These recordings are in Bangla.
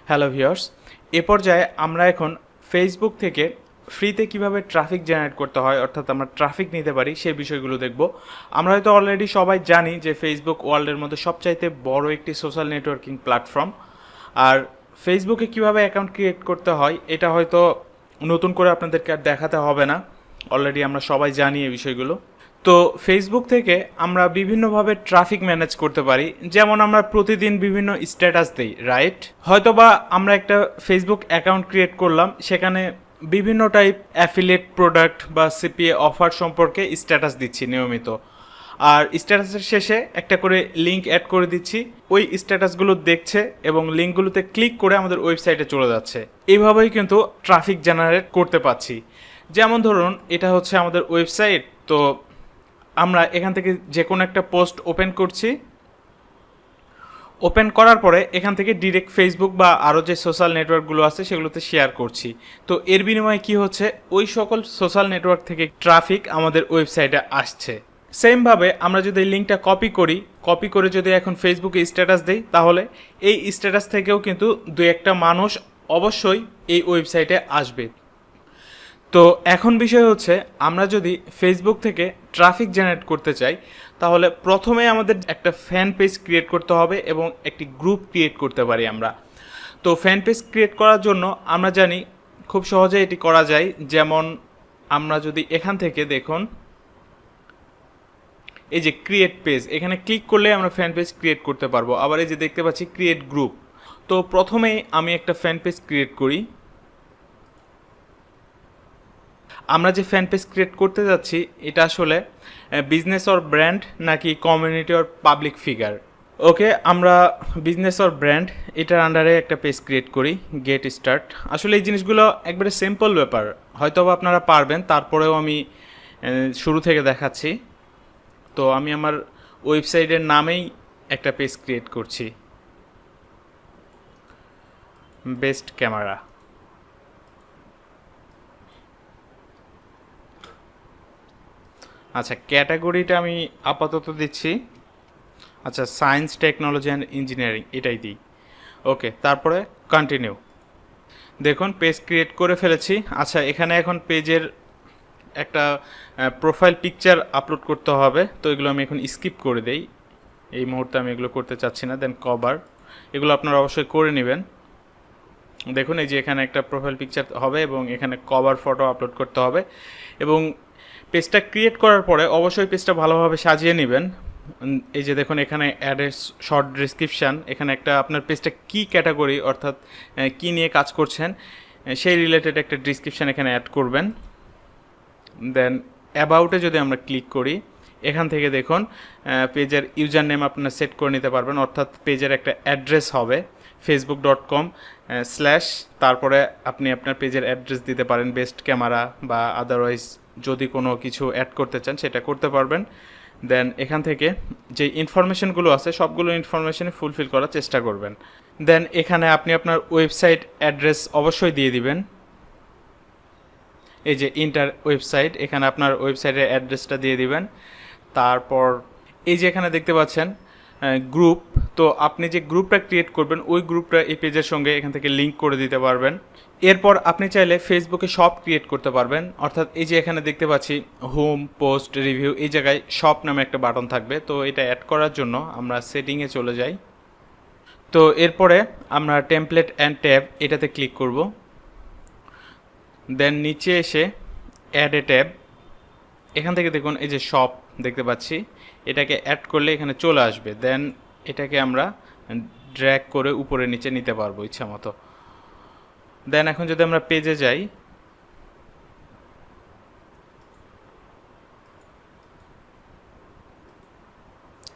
হ্যালো ভিউয়ার্স, এ পর্যায়ে আমরা এখন ফেসবুক থেকে ফ্রিতে কিভাবে ট্রাফিক জেনারেট করতে হয়, অর্থাৎ আমরা ট্রাফিক নিতে পারি সেই বিষয়গুলো দেখব। আমরা হয়তো অলরেডি সবাই জানি যে ফেসবুক ওয়ার্ল্ডের মধ্যে সবচাইতে বড় একটি সোশ্যাল নেটওয়ার্কিং প্ল্যাটফর্ম। আর ফেসবুকে কিভাবে অ্যাকাউন্ট ক্রিয়েট করতে হয় এটা হয়তো নতুন করে আপনাদেরকে আর দেখাতে হবে না, অলরেডি আমরা সবাই জানি এই বিষয়গুলো। তো ফেসবুক থেকে আমরা বিভিন্নভাবে ট্রাফিক ম্যানেজ করতে পারি, যেমন আমরা প্রতিদিন বিভিন্ন স্ট্যাটাস দিই, রাইট? হয়তোবা আমরা একটা ফেসবুক অ্যাকাউন্ট ক্রিয়েট করলাম, সেখানে বিভিন্ন টাইপ অ্যাফিলিয়েট প্রোডাক্ট বা সিপিএ অফার সম্পর্কে স্ট্যাটাস দিচ্ছি নিয়মিত। আর স্ট্যাটাসের শেষে একটা করে লিঙ্ক অ্যাড করে দিচ্ছি, ওই স্ট্যাটাসগুলো দেখছে এবং লিঙ্কগুলোতে ক্লিক করে আমাদের ওয়েবসাইটে চলে যাচ্ছে। এইভাবেই কিন্তু ট্রাফিক জেনারেট করতে পারছি। যেমন ধরুন, এটা হচ্ছে আমাদের ওয়েবসাইট, তো আমরা এখান থেকে যে কোনো একটা পোস্ট ওপেন করছি। ওপেন করার পরে এখান থেকে ডিরেক্ট ফেসবুক বা আরও যে সোশ্যাল নেটওয়ার্কগুলো আছে সেগুলোতে শেয়ার করছি। তো এর বিনিময়ে কি হচ্ছে, ওই সকল সোশ্যাল নেটওয়ার্ক থেকে ট্রাফিক আমাদের ওয়েবসাইটে আসছে। সেমভাবে আমরা যদি এই লিঙ্কটা কপি করে যদি এখন ফেসবুকে স্ট্যাটাস দিই, তাহলে এই স্ট্যাটাস থেকেও কিন্তু দু একটা মানুষ অবশ্যই এই ওয়েবসাইটে আসবে। তো এখন বিষয় হচ্ছে, আমরা যদি ফেসবুক থেকে ট্রাফিক জেনারেট করতে চাই, তাহলে প্রথমে আমাদের একটা ফ্যান পেজ ক্রিয়েট করতে হবে এবং একটি গ্রুপ ক্রিয়েট করতে পারি আমরা। তো ফ্যান পেজ ক্রিয়েট করার জন্য আমরা জানি খুব সহজে এটি করা যায়। যেমন আমরা যদি এখান থেকে দেখুন, এই যে ক্রিয়েট পেজ, এখানে ক্লিক করলে আমরা ফ্যান পেজ ক্রিয়েট করতে পারবো। আবার এই যে দেখতে পাচ্ছি ক্রিয়েট গ্রুপ। তো প্রথমেই আমি একটা ফ্যান পেজ ক্রিয়েট করি। আমরা যে ফ্যান পেজ ক্রিয়েট করতে যাচ্ছি, এটা আসলে বিজনেস অর ব্র্যান্ড নাকি কমিউনিটি অর পাবলিক ফিগার। ওকে, আমরা বিজনেস অর ব্র্যান্ড এটার আন্ডারে একটা পেজ ক্রিয়েট করি, গেট স্টার্ট। আসলে এই জিনিসগুলো একবারে সিম্পল ব্যাপার, হয়তো আপনারা পারবেন, তারপরেও আমি শুরু থেকে দেখাচ্ছি। তো আমি আমার ওয়েবসাইটের নামেই একটা পেজ ক্রিয়েট করছি, বেস্ট ক্যামেরা। আচ্ছা, ক্যাটাগরিটা আমি আপাতত দিচ্ছি, আচ্ছা সায়েন্স, টেকনোলজি অ্যান্ড ইঞ্জিনিয়ারিং এটাই দিই। ওকে, তারপরে কন্টিনিউ। দেখুন পেজ ক্রিয়েট করে ফেলেছি। আচ্ছা, এখানে এখন পেজের একটা প্রোফাইল পিকচার আপলোড করতে হবে, তো এগুলো আমি এখন স্কিপ করে দেই, এই মুহূর্তে আমি এগুলো করতে চাচ্ছি না। দেন কভার, এগুলো আপনারা অবশ্যই করে নেবেন। দেখুন এই যে এখানে একটা প্রোফাইল পিকচার হবে এবং এখানে কভার ফটো আপলোড করতে হবে। এবং পেজটা ক্রিয়েট করার পরে অবশ্যই পেজটা ভালোভাবে সাজিয়ে নেবেন। এই যে দেখুন এখানে অ্যাডের শর্ট ডিসক্রিপশান, এখানে একটা আপনার পেজটা কী ক্যাটাগরি অর্থাৎ কী নিয়ে কাজ করছেন সেই রিলেটেড একটা ডিসক্রিপশান এখানে অ্যাড করবেন। দেন অ্যাবাউটে যদি আমরা ক্লিক করি, এখান থেকে দেখুন পেজের ইউজার নেম আপনারা সেট করে নিতে পারবেন, অর্থাৎ পেজের একটা অ্যাড্রেস হবে facebook.com/ তারপরে আপনি আপনার পেজের অ্যাড্রেস দিতে পারেন, বেস্ট ক্যামেরা, বা আদারওয়াইজ যদি কোনো কিছু অ্যাড করতে চান সেটা করতে পারবেন। দেন এখান থেকে যে ইনফরমেশনগুলো আছে সবগুলো ইনফরমেশনে ফুলফিল করার চেষ্টা করবেন। দেন এখানে আপনি আপনার ওয়েবসাইট অ্যাড্রেস অবশ্যই দিয়ে দিবেন। এই যে ইন্টার ওয়েবসাইট, এখানে আপনার ওয়েবসাইটের অ্যাড্রেসটা দিয়ে দিবেন। তারপর এই যে এখানে দেখতে পাচ্ছেন গ্রুপ, তো আপনি যে গ্রুপটা ক্রিয়েট করবেন ওই গ্রুপটা এই পেজের সঙ্গে এখান থেকে লিঙ্ক করে দিতে পারবেন। এরপর আপনি চাইলে ফেসবুকে শপ ক্রিয়েট করতে পারবেন, অর্থাৎ এই যে এখানে দেখতে পাচ্ছি হোম, পোস্ট, রিভিউ, এই জায়গায় শপ নামে একটা বাটন থাকবে। তো এটা অ্যাড করার জন্য আমরা সেটিংয়ে চলে যাই। তো এরপরে আমরা টেমপ্লেট অ্যান্ড ট্যাব এটাতে ক্লিক করব। দেন নিচে এসে অ্যাড এ ট্যাব, এখান থেকে দেখুন এই যে শপ দেখতে পাচ্ছি, এটাকে অ্যাড করলে এখানে চলে আসবে। দেন এটাকে আমরা ড্র্যাগ করে উপরে নিচে নিতে পারবো ইচ্ছা মতো। দেন এখন যদি আমরা পেজে যাই,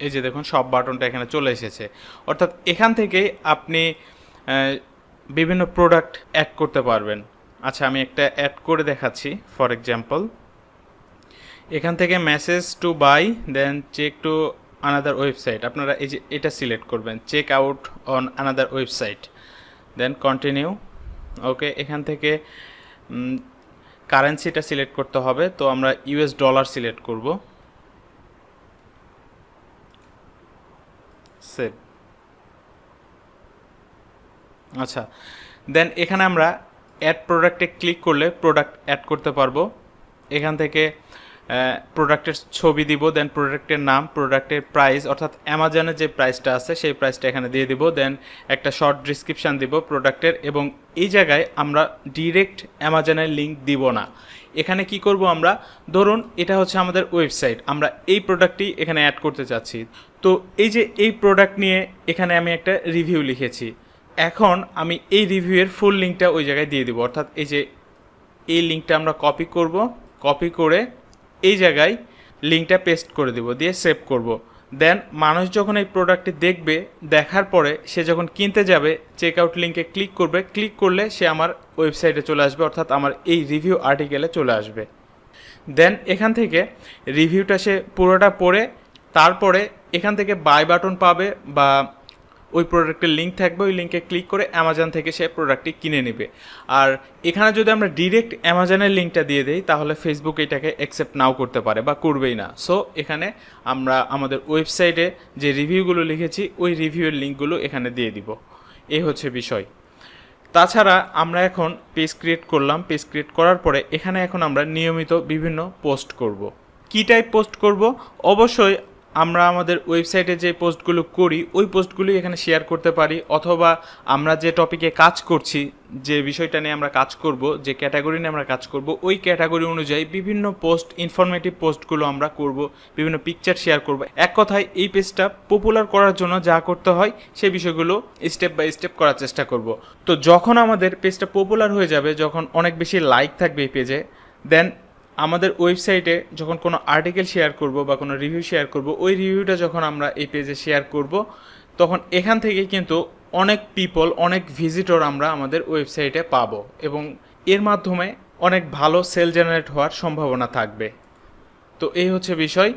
এই যে দেখুন সব বাটনটা এখানে চলে এসেছে, অর্থাৎ এখান থেকে আপনি বিভিন্ন প্রোডাক্ট অ্যাড করতে পারবেন। আচ্ছা, আমি একটা অ্যাড করে দেখাচ্ছি। ফর এক্সাম্পল, এখান থেকে message to buy, then check to another website, আপনারা এই যে এটা সিলেক্ট করবেন, check out on another website, then continue. Okay, এখান থেকে কারেন্সিটা সিলেক্ট করতে হবে, তো আমরা ইউএস ডলার সিলেক্ট করব। সেভ। আচ্ছা, দেন এখানে আমরা অ্যাড প্রোডাক্টে ক্লিক করলে প্রোডাক্ট অ্যাড করতে পারবো। এখান থেকে প্রোডাক্টের ছবি দিব, দেন প্রোডাক্টের নাম, প্রোডাক্টের প্রাইস অর্থাৎ অ্যামাজনের যে প্রাইসটা আছে সেই প্রাইসটা এখানে দিয়ে দিব, দেন একটা শর্ট ডিসক্রিপশান দিব প্রোডাক্টের। এবং এই জায়গায় আমরা ডিরেক্ট অ্যামাজনের লিঙ্ক দিব না। এখানে কি করব আমরা, ধরুন এটা হচ্ছে আমাদের ওয়েবসাইট, আমরা এই প্রোডাক্টটি এখানে অ্যাড করতে চাচ্ছি। তো এই যে এই প্রোডাক্ট নিয়ে এখানে আমি একটা রিভিউ লিখেছি, এখন আমি এই রিভিউয়ের ফুল লিঙ্কটা ওই জায়গায় দিয়ে দিব। অর্থাৎ এই যে এই লিঙ্কটা আমরা কপি করব, কপি করে এই জায়গায় লিঙ্কটা পেস্ট করে দেব, দিয়ে সেভ করব। দেন মানুষ যখন এই প্রোডাক্টটি দেখবে, দেখার পরে সে যখন কিনতে যাবে চেক আউট লিঙ্কে ক্লিক করবে, ক্লিক করলে সে আমার ওয়েবসাইটে চলে আসবে, অর্থাৎ আমার এই রিভিউ আর্টিকেলে চলে আসবে। দেন এখান থেকে রিভিউটা সে পুরোটা পড়ে তারপরে এখান থেকে বাই বাটন পাবে বা ওই প্রোডাক্টের লিঙ্ক থাকবে, ওই লিঙ্কে ক্লিক করে অ্যামাজন থেকে সে প্রোডাক্টটি কিনে নেবে। আর এখানে যদি আমরা ডিরেক্ট অ্যামাজনের লিঙ্কটা দিয়ে দিই তাহলে ফেসবুক এটাকে অ্যাকসেপ্ট নাও করতে পারে বা করবেই না। সো এখানে আমরা আমাদের ওয়েবসাইটে যে রিভিউগুলো লিখেছি ওই রিভিউয়ের লিঙ্কগুলো এখানে দিয়ে দিব। এই হচ্ছে বিষয়। তাছাড়া আমরা এখন পেজ ক্রিয়েট করলাম, পেজ ক্রিয়েট করার পরে এখানে এখন আমরা নিয়মিত বিভিন্ন পোস্ট করব। কী টাইপ পোস্ট করব? অবশ্যই আমরা আমাদের ওয়েবসাইটে যে পোস্টগুলো করি ওই পোস্টগুলি এখানে শেয়ার করতে পারি, অথবা আমরা যে টপিকে কাজ করছি, যে বিষয়টা নিয়ে আমরা কাজ করব, যে ক্যাটাগরি নিয়ে আমরা কাজ করব, ওই ক্যাটাগরি অনুযায়ী বিভিন্ন পোস্ট, ইনফরমেটিভ পোস্টগুলো আমরা করব, বিভিন্ন পিকচার শেয়ার করব। এক কথায় এই পেজটা পপুলার করার জন্য যা করতে হয় সেই বিষয়গুলো স্টেপ বাই স্টেপ করার চেষ্টা করব। তো যখন আমাদের পেজটা পপুলার হয়ে যাবে, যখন অনেক বেশি লাইক থাকবে এই পেজে, দেন আমাদের ওয়েবসাইটে যখন কোনো আর্টিকেল শেয়ার করব বা কোনো রিভিউ শেয়ার করব, ওই রিভিউটা যখন আমরা এই পেজে শেয়ার করব তখন এখান থেকে কিন্তু অনেক পিপল, অনেক ভিজিটর আমরা আমাদের ওয়েবসাইটে পাবো এবং এর মাধ্যমে অনেক ভালো সেল জেনারেট হওয়ার সম্ভাবনা থাকবে। তো এই হচ্ছে বিষয়।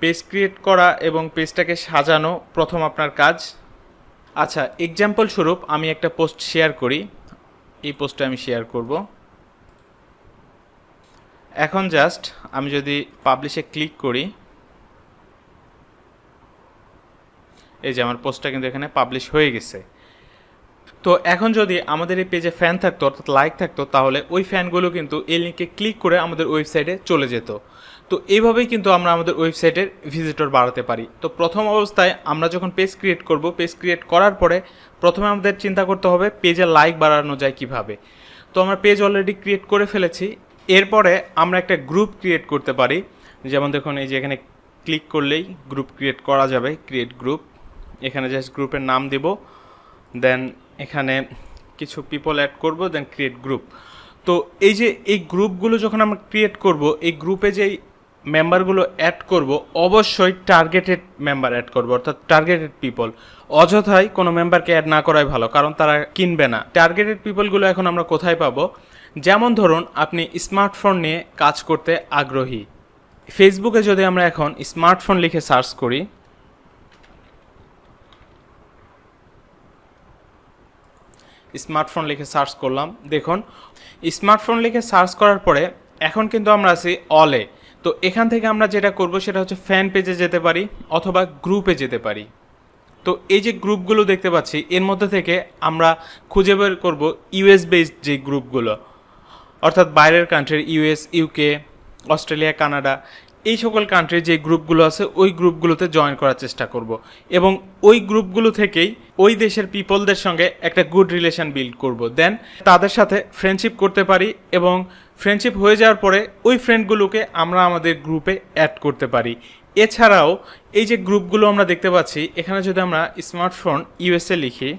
পেজ ক্রিয়েট করা এবং পেজটাকে সাজানো প্রথম আপনার কাজ। আচ্ছা, এক্সাম্পল স্বরূপ আমি একটা পোস্ট শেয়ার করি। এই পোস্টটা আমি শেয়ার করব। এখন জাস্ট আমি যদি পাবলিশে ক্লিক করি, এই যে আমার পোস্টটা কিন্তু এখানে পাবলিশ হয়ে গেছে। তো এখন যদি আমাদের এই পেজে ফ্যান থাকতো, অর্থাৎ লাইক থাকতো, তাহলে ওই ফ্যানগুলো কিন্তু এই লিঙ্কে ক্লিক করে আমাদের ওয়েবসাইটে চলে যেত। তো এইভাবেই কিন্তু আমরা আমাদের ওয়েবসাইটের ভিজিটর বাড়াতে পারি। তো প্রথম অবস্থায় আমরা যখন পেজ ক্রিয়েট করব, পেজ ক্রিয়েট করার পরে প্রথমে আমাদের চিন্তা করতে হবে পেজে লাইক বাড়ানো যায় কিভাবে। তো আমরা পেজ অলরেডি ক্রিয়েট করে ফেলেছি। এরপরে আমরা একটা গ্রুপ ক্রিয়েট করতে পারি। যেমন দেখুন এই যে এখানে ক্লিক করলেই গ্রুপ ক্রিয়েট করা যাবে, ক্রিয়েট গ্রুপ। এখানে জাস্ট গ্রুপের নাম দিব, দেন এখানে কিছু পিপল অ্যাড করব, দেন ক্রিয়েট গ্রুপ। তো এই যে এই গ্রুপগুলো যখন আমরা ক্রিয়েট করব, এই গ্রুপে যেই মেম্বারগুলো অ্যাড করব অবশ্যই টার্গেটেড মেম্বার অ্যাড করব, অর্থাৎ টার্গেটেড পিপল। অযথাই কোনো মেম্বারকে অ্যাড না করাই ভালো, কারণ তারা কিনবে না। টার্গেটেড পিপলগুলো এখন আমরা কোথায় পাবো? যেমন ধরুন আপনি স্মার্টফোন নিয়ে কাজ করতে আগ্রহী। ফেসবুকে যদি আমরা এখন স্মার্টফোন লিখে সার্চ করি, স্মার্টফোন লিখে সার্চ করলাম, দেখুন স্মার্টফোন লিখে সার্চ করার পরে এখন কিন্তু আমরা আছি অলে। তো এখান থেকে আমরা যেটা করব সেটা হচ্ছে ফ্যান পেজে যেতে পারি অথবা গ্রুপে যেতে পারি। তো এই যে গ্রুপগুলো দেখতে পাচ্ছি এর মধ্যে থেকে আমরা খুঁজে বের করব ইউএস বেসড যে গ্রুপগুলো, অর্থাৎ বাইরের কান্ট্রির, ইউএস, ইউকে, অস্ট্রেলিয়া, কানাডা, এই সকল কান্ট্রির যে গ্রুপগুলো আছে ওই গ্রুপগুলোতে জয়েন করার চেষ্টা করব এবং ওই গ্রুপগুলো থেকেই ওই দেশের পিপলদের সঙ্গে একটা গুড রিলেশন বিল্ড করব। দেন তাদের সাথে ফ্রেন্ডশিপ করতে পারি এবং ফ্রেন্ডশিপ হয়ে যাওয়ার পরে ওই ফ্রেন্ডগুলোকে আমরা আমাদের গ্রুপে অ্যাড করতে পারি। এছাড়াও এই যে গ্রুপগুলো আমরা দেখতে পাচ্ছি, এখানে যদি আমরা স্মার্টফোন ইউএসএ লিখি,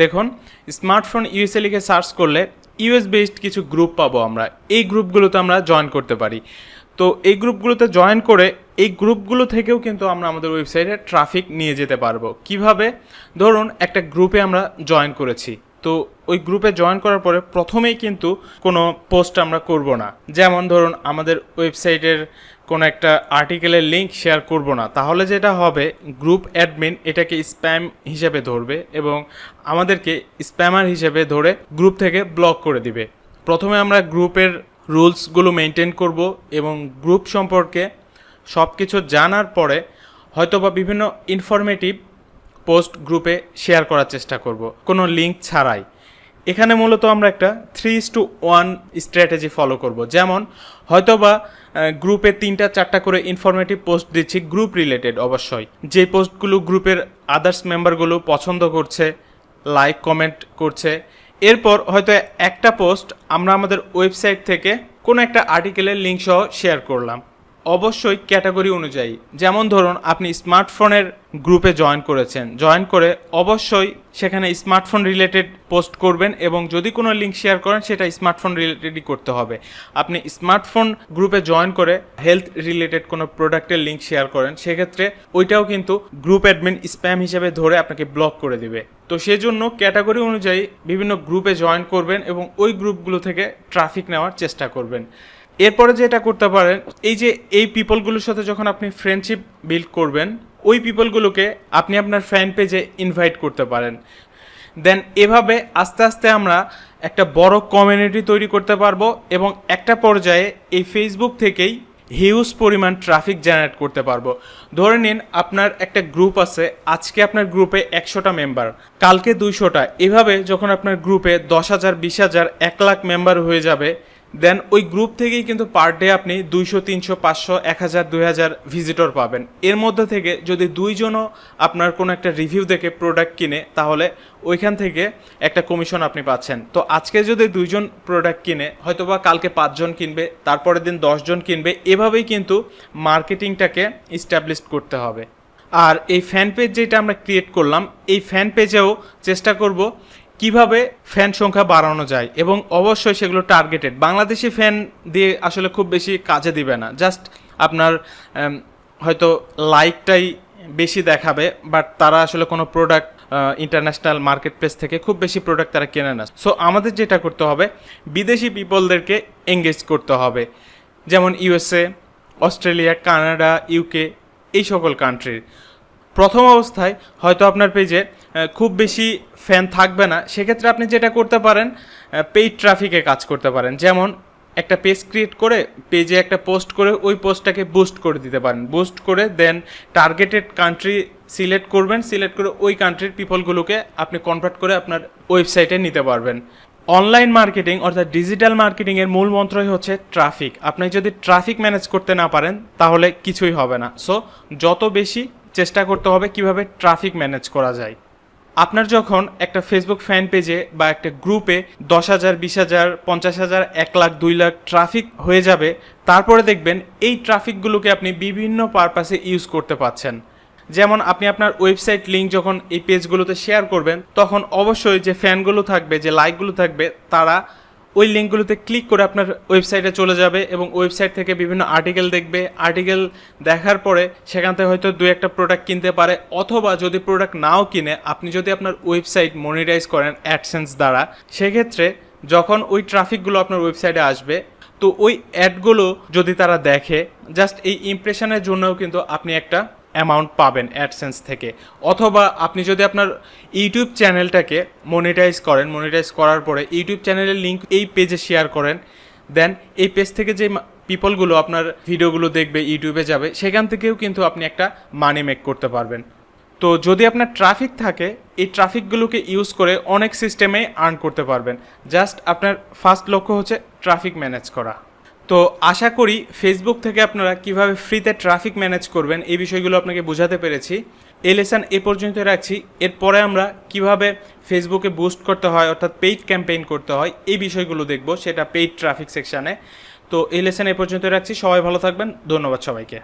দেখুন স্মার্টফোন ইউএসএ লিখে সার্চ করলে ইউএস বেসড কিছু গ্রুপ পাবো আমরা। এই গ্রুপগুলোতে আমরা জয়েন করতে পারি। তো এই গ্রুপগুলোতে জয়েন করে এই গ্রুপগুলো থেকেও কিন্তু আমরা আমাদের ওয়েবসাইটে ট্রাফিক নিয়ে যেতে পারবো। কিভাবে? ধরুন একটা গ্রুপে আমরা জয়েন করেছি, তো ওই গ্রুপে জয়েন করার পরে প্রথমেই কিন্তু কোনো পোস্ট আমরা করব না। যেমন ধরুন আমাদের ওয়েবসাইটের কোনো একটা আর্টিকেলের লিঙ্ক শেয়ার করব না, তাহলে যেটা হবে গ্রুপ অ্যাডমিন এটাকে স্প্যাম হিসেবে ধরবে এবং আমাদেরকে স্প্যামার হিসেবে ধরে গ্রুপ থেকে ব্লক করে দিবে। প্রথমে আমরা গ্রুপের রুলসগুলো মেনটেন করব এবং গ্রুপ সম্পর্কে সব কিছু জানার পরে হয়তোবা বিভিন্ন ইনফরমেটিভ পোস্ট গ্রুপে শেয়ার করার চেষ্টা করব কোনো লিঙ্ক ছাড়াই। এখানে মূলত আমরা একটা 3:1 স্ট্র্যাটেজি ফলো করব। যেমন হয়তোবা গ্রুপে 3-4টা করে ইনফরমেটিভ পোস্ট দিচ্ছি, গ্রুপ রিলেটেড অবশ্যই, যে পোস্টগুলো গ্রুপের আদার্স মেম্বারগুলো পছন্দ করছে, লাইক কমেন্ট করছে। এরপর হয়তো একটা পোস্ট আমরা আমাদের ওয়েবসাইট থেকে কোনো একটা আর্টিকেলের লিঙ্ক সহ শেয়ার করলাম, অবশ্যই ক্যাটাগরি অনুযায়ী। যেমন ধরুন আপনি স্মার্টফোনের গ্রুপে জয়েন করেছেন, জয়েন করে অবশ্যই সেখানে স্মার্টফোন রিলেটেড পোস্ট করবেন এবং যদি কোনো লিঙ্ক শেয়ার করেন সেটা স্মার্টফোন রিলেটেডই করতে হবে। আপনি স্মার্টফোন গ্রুপে জয়েন করে হেলথ রিলেটেড কোনো প্রোডাক্টের লিঙ্ক শেয়ার করেন, সেক্ষেত্রে ওইটাও কিন্তু গ্রুপ অ্যাডমিন স্প্যাম হিসেবে ধরে আপনাকে ব্লক করে দিবে। তো সেজন্য ক্যাটাগরি অনুযায়ী বিভিন্ন গ্রুপে জয়েন করবেন এবং ওই গ্রুপগুলো থেকে ট্রাফিক নেওয়ার চেষ্টা করবেন। এরপরে যেটা করতে পারেন, এই পিপলগুলোর সাথে যখন আপনি ফ্রেন্ডশিপ বিল্ড করবেন, ওই পিপলগুলোকে আপনি আপনার ফ্যান পেজে ইনভাইট করতে পারেন। দেন এভাবে আস্তে আস্তে আমরা একটা বড় কমিউনিটি তৈরি করতে পারবো এবং একটা পর্যায়ে এই ফেসবুক থেকেই হিউজ পরিমাণ ট্রাফিক জেনারেট করতে পারবো। ধরে নিন আপনার একটা গ্রুপ আছে, আজকে আপনার গ্রুপে 100টা মেম্বার, কালকে 200টা, এভাবে যখন আপনার গ্রুপে 10,000, 20,000, 1 লাখ মেম্বার হয়ে যাবে, দেন ওই গ্রুপ থেকেই কিন্তু পার ডে আপনি 200, 300, 500, 1000, 2000 ভিজিটর পাবেন। এর মধ্যে থেকে যদি 2 জনও আপনার কোনো একটা রিভিউ দেখে প্রোডাক্ট কিনে, তাহলে ওইখান থেকে একটা কমিশন আপনি পাচ্ছেন। তো আজকে যদি 2 জন প্রোডাক্ট কিনে, হয়তোবা কালকে 5 জন কিনবে, তারপরের দিন 10 জন কিনবে। এভাবেই কিন্তু মার্কেটিংটাকে ইস্টাবলিশ করতে হবে। আর এই ফ্যান পেজ যেটা আমরা ক্রিয়েট করলাম, এই ফ্যান পেজেও চেষ্টা করব কিভাবে ফ্যান সংখ্যা বাড়ানো যায় এবং অবশ্যই সেগুলো টার্গেটেড। বাংলাদেশি ফ্যান দিয়ে আসলে খুব বেশি কাজে দিবে না, জাস্ট আপনার হয়তো লাইকটাই বেশি দেখাবে, বাট তারা আসলে কোনো প্রোডাক্ট ইন্টারন্যাশনাল মার্কেট প্লেস থেকে খুব বেশি প্রোডাক্ট তারা কেনে না। সো আমাদের যেটা করতে হবে, বিদেশি পিপলদেরকে এঙ্গেজ করতে হবে, যেমন ইউএসএ, অস্ট্রেলিয়া, কানাডা, ইউকে, এই সকল কান্ট্রির। প্রথম অবস্থায় হয়তো আপনার পেজে খুব বেশি ফ্যান থাকবে না, সেক্ষেত্রে আপনি যেটা করতে পারেন, পেইড ট্রাফিকে কাজ করতে পারেন। যেমন একটা পেজ ক্রিয়েট করে পেজে একটা পোস্ট করে ওই পোস্টটাকে বুস্ট করে দিতে পারেন, বুস্ট করে দেন টার্গেটেড কান্ট্রি সিলেক্ট করবেন, সিলেক্ট করে ওই কান্ট্রির পিপলগুলোকে আপনি কনভার্ট করে আপনার ওয়েবসাইটে নিতে পারবেন। অনলাইন মার্কেটিং অর্থাৎ ডিজিটাল মার্কেটিংয়ের মূল মন্ত্রই হচ্ছে ট্রাফিক। আপনি যদি ট্রাফিক ম্যানেজ করতে না পারেন তাহলে কিছুই হবে না। সো যত বেশি চেষ্টা করতে হবে কিভাবে ট্রাফিক ম্যানেজ করা যায়। আপনার যখন একটা ফেসবুক ফ্যান পেজে বা একটা গ্রুপে 10,000, 20,000, 50,000, 1 লাখ, 2 লাখ ট্রাফিক হয়ে যাবে, তারপরে দেখবেন এই ট্রাফিকগুলোকে আপনি বিভিন্ন পারপাসে ইউজ করতে পারছেন। যেমন আপনি আপনার ওয়েবসাইট লিঙ্ক যখন এই পেজগুলোতে শেয়ার করবেন, তখন অবশ্যই যে ফ্যানগুলো থাকবে, যে লাইকগুলো থাকবে, তারা ওই লিঙ্কগুলোতে ক্লিক করে আপনার ওয়েবসাইটে চলে যাবে এবং ওয়েবসাইট থেকে বিভিন্ন আর্টিকেল দেখবে। আর্টিকেল দেখার পরে সেখান থেকে হয়তো 2-1টা প্রোডাক্ট কিনতে পারে, অথবা যদি প্রোডাক্ট নাও কিনে, আপনি যদি আপনার ওয়েবসাইট মনিটাইজ করেন অ্যাডসেন্স দ্বারা, সেক্ষেত্রে যখন ওই ট্রাফিকগুলো আপনার ওয়েবসাইটে আসবে, তো ওই অ্যাডগুলো যদি তারা দেখে, জাস্ট এই ইমপ্রেশনের জন্যও কিন্তু আপনি একটা অ্যামাউন্ট পাবেন অ্যাডসেন্স থেকে। অথবা আপনি যদি আপনার ইউটিউব চ্যানেলটাকে মনিটাইজ করেন, মনিটাইজ করার পরে ইউটিউব চ্যানেলের লিঙ্ক এই পেজে শেয়ার করেন, দেন এই পেজ থেকে যে পিপলগুলো আপনার ভিডিওগুলো দেখবে, ইউটিউবে যাবে, সেখান থেকেও কিন্তু আপনি একটা মানি মেক করতে পারবেন। তো যদি আপনার ট্রাফিক থাকে, এই ট্রাফিকগুলোকে ইউজ করে অনেক সিস্টেমে আর্ন করতে পারবেন। জাস্ট আপনার ফার্স্ট লক্ষ্য হচ্ছে ট্রাফিক ম্যানেজ করা। তো আশা করি ফেসবুক থেকে আপনারা কিভাবে ফ্রিতে ট্রাফিক ম্যানেজ করবেন এই বিষয়গুলো আপনাকে বোঝাতে পেরেছি। এই লেসন এ পর্যন্ত রাখছি। এরপরে আমরা কিভাবে ফেসবুকে বুস্ট করতে হয় অর্থাৎ পেইড ক্যাম্পেইন করতে হয় এই বিষয়গুলো দেখব, সেটা পেইড ট্রাফিক সেকশানে। তো এই লেসন এ পর্যন্ত রাখছি। সবাই ভালো থাকবেন। ধন্যবাদ সবাইকে।